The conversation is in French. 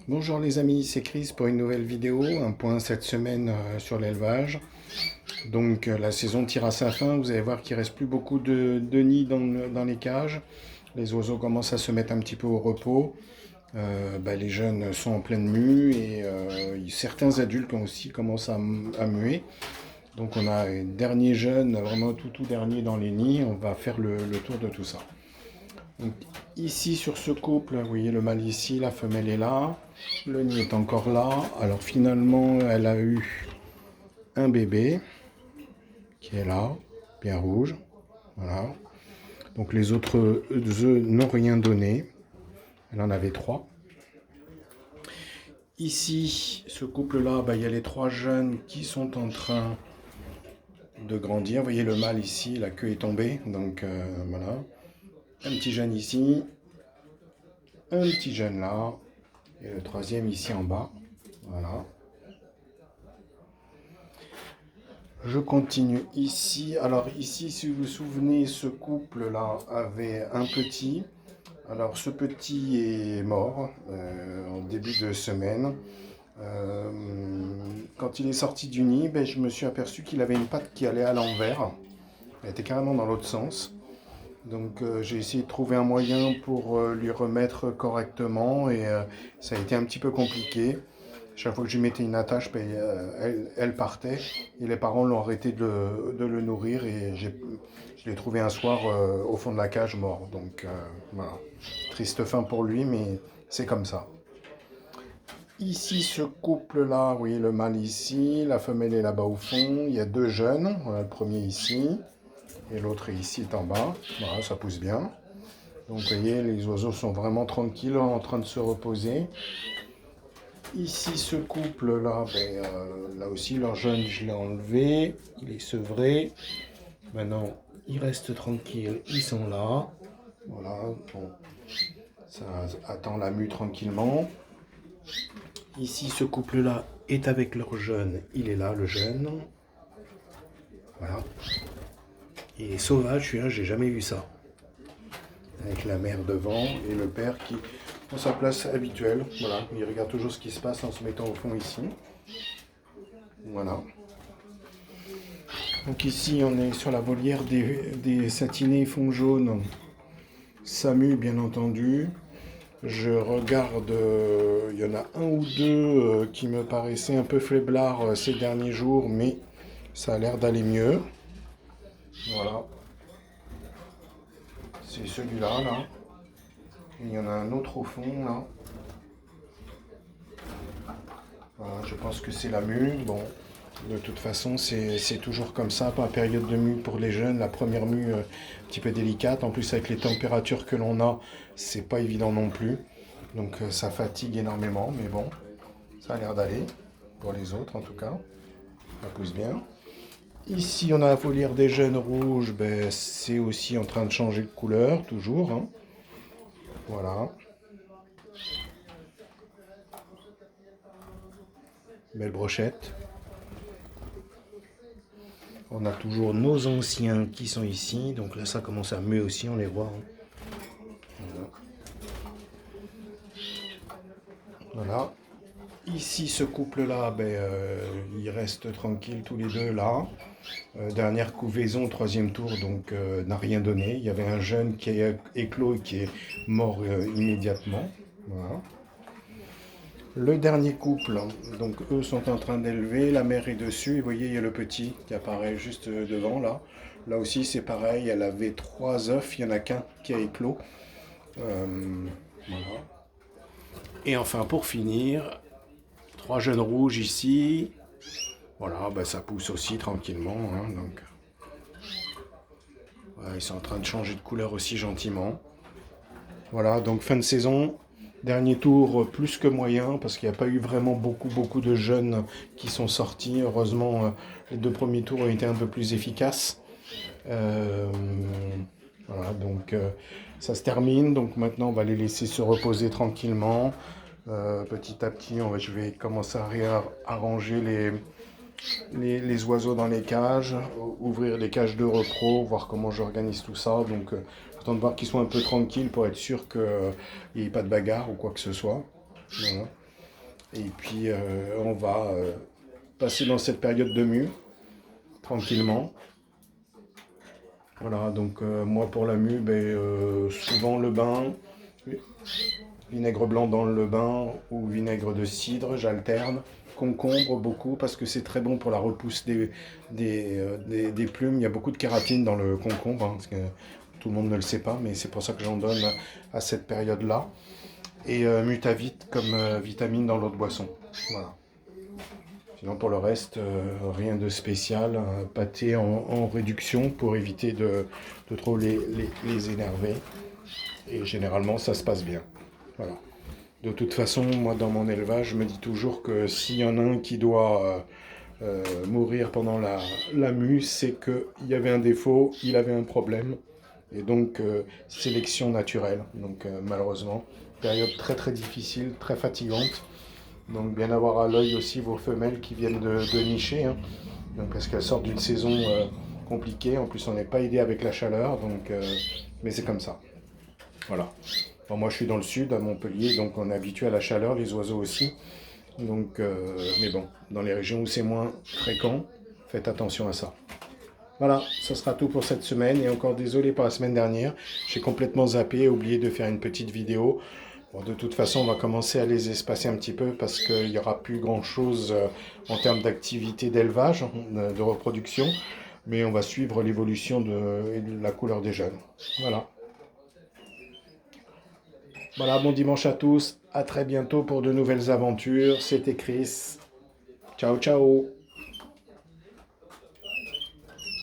Bonjour les amis, c'est Chris pour une nouvelle vidéo, un point cette semaine sur l'élevage. Donc la saison tire à sa fin, vous allez voir qu'il reste plus beaucoup de nids dans les cages. Les oiseaux commencent à se mettre un petit peu au repos. Les jeunes sont en pleine mue et certains adultes ont aussi commencé à muer. Donc on a un dernier jeune, vraiment tout dernier dans les nids. On va faire le tour de tout ça. Donc, ici sur ce couple, vous voyez le mâle ici, la femelle est là, le nid est encore là. Alors finalement, elle a eu un bébé qui est là, bien rouge. Voilà. Donc les autres œufs n'ont rien donné. Elle en avait trois. Ici, ce couple-là, il y a les trois jeunes qui sont en train de grandir. Vous voyez le mâle ici, la queue est tombée. Donc voilà. Un petit jeune ici, un petit jeune là, et le troisième ici en bas. Voilà. Je continue ici. Alors ici, si vous vous souvenez, ce couple-là avait un petit. Alors ce petit est mort en début de semaine. Euh, Quand il est sorti du nid, je me suis aperçu qu'il avait une patte qui allait à l'envers. Elle était carrément dans l'autre sens. Donc j'ai essayé de trouver un moyen pour lui remettre correctement et ça a été un petit peu compliqué. Chaque fois que je lui mettais une attache, elle partait et les parents l'ont arrêté de le nourrir et je l'ai trouvé un soir au fond de la cage mort. Donc voilà, triste fin pour lui, mais c'est comme ça. Ici, ce couple-là, vous voyez le mâle ici, la femelle est là-bas au fond. Il y a deux jeunes, voilà, le premier ici et l'autre ici est en bas. Voilà, ça pousse bien. Donc vous voyez, les oiseaux sont vraiment tranquilles en train de se reposer. Ici, ce couple-là, là aussi, leur jeune, je l'ai enlevé. Il est sevré. Maintenant, ils restent tranquilles. Ils sont là. Voilà. Bon, ça attend la mue tranquillement. Ici, ce couple-là est avec leur jeune. Il est là, le jeune. Voilà. Il est sauvage, celui-là, j'ai jamais vu ça. Avec la mère devant et le père qui prend sa place habituelle. Voilà, il regarde toujours ce qui se passe en se mettant au fond ici. Voilà. Donc ici, on est sur la volière des satinés fond jaune. Samu, bien entendu. Je regarde, il y en a un ou deux qui me paraissaient un peu faiblards ces derniers jours, mais ça a l'air d'aller mieux. Voilà. C'est celui-là, là. Et il y en a un autre au fond, là. Voilà, je pense que c'est la mue. Bon, de toute façon, c'est toujours comme ça, pas période de mue pour les jeunes. La première mue, un petit peu délicate. En plus, avec les températures que l'on a, c'est pas évident non plus. Donc, ça fatigue énormément, mais bon, ça a l'air d'aller. Pour les autres, en tout cas. Ça pousse bien. Ici, on a la volière des jeunes rouges. C'est aussi en train de changer de couleur, toujours. Hein. Voilà. Belle brochette. On a toujours nos anciens qui sont ici. Donc là, ça commence à muer aussi, on les voit. Hein. Voilà. Ici, ce couple-là, ils restent tranquilles tous les deux là. Dernière couvaison, troisième tour, donc n'a rien donné. Il y avait un jeune qui est éclos et qui est mort immédiatement. Voilà. Le dernier couple, donc eux sont en train d'élever, la mère est dessus, et vous voyez, il y a le petit qui apparaît juste devant là. Là aussi, c'est pareil, elle avait trois œufs, il n'y en a qu'un qui a éclos. Voilà. Et enfin, pour finir, trois jeunes rouges ici. Voilà, ça pousse aussi tranquillement. Hein, donc. Voilà, ils sont en train de changer de couleur aussi gentiment. Voilà, donc fin de saison. Dernier tour plus que moyen parce qu'il n'y a pas eu vraiment beaucoup de jeunes qui sont sortis. Heureusement, les deux premiers tours ont été un peu plus efficaces. Voilà, donc ça se termine. Donc maintenant, on va les laisser se reposer tranquillement. Petit à petit, je vais commencer à réarranger les oiseaux dans les cages, ouvrir les cages de repos, voir comment j'organise tout ça. Donc, j'attends de voir qu'ils soient un peu tranquilles pour être sûr qu'il n'y ait pas de bagarre ou quoi que ce soit. Voilà. Et puis on va passer dans cette période de mue, tranquillement. Voilà, donc moi pour la mue, souvent le bain, vinaigre blanc dans le bain ou vinaigre de cidre, j'alterne. Concombre beaucoup parce que c'est très bon pour la repousse des plumes. Il y a beaucoup de kératine dans le concombre, hein, parce que tout le monde ne le sait pas, mais c'est pour ça que j'en donne à cette période-là. Et Mutavit comme vitamine dans l'eau de boisson. Voilà. Sinon pour le reste, rien de spécial. Un pâté en réduction pour éviter de trop les énerver. Et généralement ça se passe bien. Voilà. De toute façon, moi dans mon élevage, je me dis toujours que s'il y en a un qui doit mourir pendant la mue, c'est qu'il y avait un défaut, il avait un problème. Et donc, sélection naturelle. Donc, malheureusement, période très très difficile, très fatigante. Donc, bien avoir à l'œil aussi vos femelles qui viennent de nicher. Hein. Donc, parce qu'elles sortent d'une saison compliquée. En plus, on n'est pas aidé avec la chaleur. Donc, mais c'est comme ça. Voilà. Bon, moi, je suis dans le sud, à Montpellier. Donc, on est habitué à la chaleur, les oiseaux aussi. Donc, mais bon, dans les régions où c'est moins fréquent, faites attention à ça. Voilà, ça sera tout pour cette semaine. Et encore désolé pour la semaine dernière. J'ai complètement zappé et oublié de faire une petite vidéo. Bon, de toute façon, on va commencer à les espacer un petit peu parce qu'il n'y aura plus grand-chose en termes d'activité d'élevage, de reproduction. Mais on va suivre l'évolution de la couleur des jeunes. Voilà. Voilà, bon dimanche à tous. À très bientôt pour de nouvelles aventures. C'était Chris. Ciao, ciao.